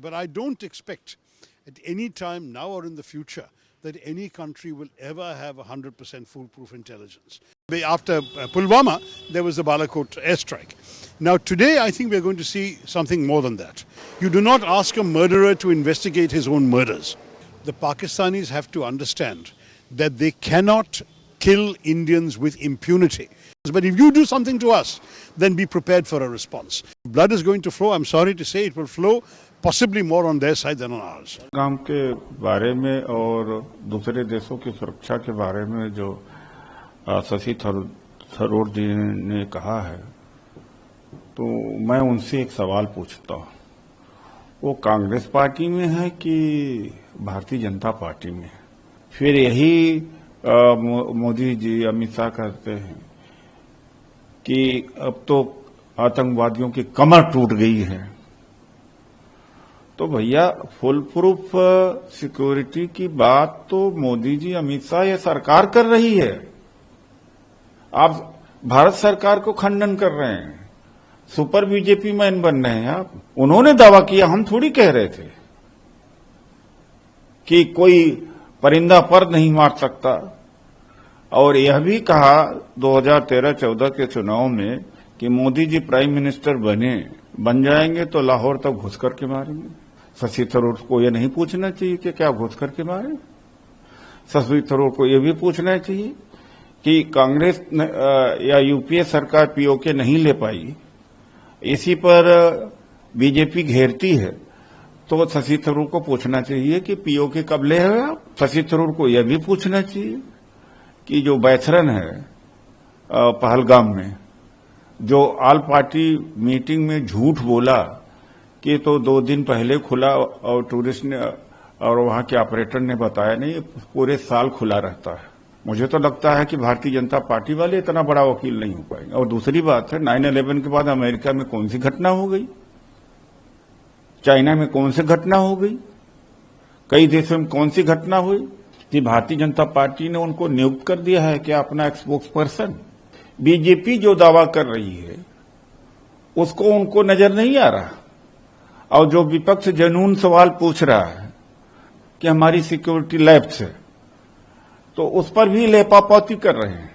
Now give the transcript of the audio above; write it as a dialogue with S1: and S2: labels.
S1: But I don't expect at any time now or in the future that any country will ever have 100% foolproof intelligence. After Pulwama, there was the Balakot airstrike. Now today I think we're going to see something more than that. You do not ask a murderer to investigate his own murders. The Pakistanis have to understand that they cannot kill Indians with impunity. But if you do something to us, then be prepared for a response. Blood is going to flow. I'm sorry to say it will flow possibly more on their side than on ours.
S2: गांव के बारे में और दूसरे देशों की सुरक्षा के बारे में जो शशि थरूर जी ने कहा है, तो मैं उनसे एक सवाल पूछता हूँ, वो कांग्रेस पार्टी में है कि भारतीय जनता पार्टी में? फिर यही मोदी जी अमित शाह कहते हैं कि अब तो आतंकवादियों की कमर टूट गई है। तो भैया फुल प्रूफ सिक्योरिटी की बात तो मोदी जी अमित शाह ये सरकार कर रही है। आप भारत सरकार को खंडन कर रहे हैं, सुपर बीजेपी मैन बन रहे हैं आप। उन्होंने दावा किया, हम थोड़ी कह रहे थे कि कोई परिंदा पर नहीं मार सकता। और यह भी कहा 2013-14 के चुनाव में कि मोदी जी प्राइम मिनिस्टर बन जाएंगे तो लाहौर तक घुस करके मारेंगे। शशि थरूर को यह नहीं पूछना चाहिए कि क्या घुस करके मारे? शशि थरूर को यह भी पूछना चाहिए कि कांग्रेस या यूपीए सरकार पीओके नहीं ले पाई, इसी पर बीजेपी घेरती है, तो शशि थरूर को पूछना चाहिए कि पीओके कब ले हैं आप? शशि थरूर को यह भी पूछना चाहिए कि जो बैथरन है पहलगाम में, जो ऑल पार्टी मीटिंग में झूठ बोला कि तो 2 दिन पहले खुला और टूरिस्ट ने और वहां के ऑपरेटर ने बताया, नहीं पूरे साल खुला रहता है। मुझे तो लगता है कि भारतीय जनता पार्टी वाले इतना बड़ा वकील नहीं हो पाएंगे। और दूसरी बात है, 9/11 के बाद अमेरिका में कौन सी घटना हो गई, चाइना में कौन सी घटना हो गई, कई देशों में कौन सी घटना हुई कि भारतीय जनता पार्टी ने उनको नियुक्त कर दिया है क्या अपना स्पोक्स पर्सन? बीजेपी जो दावा कर रही है उसको उनको नजर नहीं आ रहा। और जो विपक्ष जनून सवाल पूछ रहा है कि हमारी सिक्योरिटी लैप्स है, तो उस पर भी लेपापोती कर रहे हैं।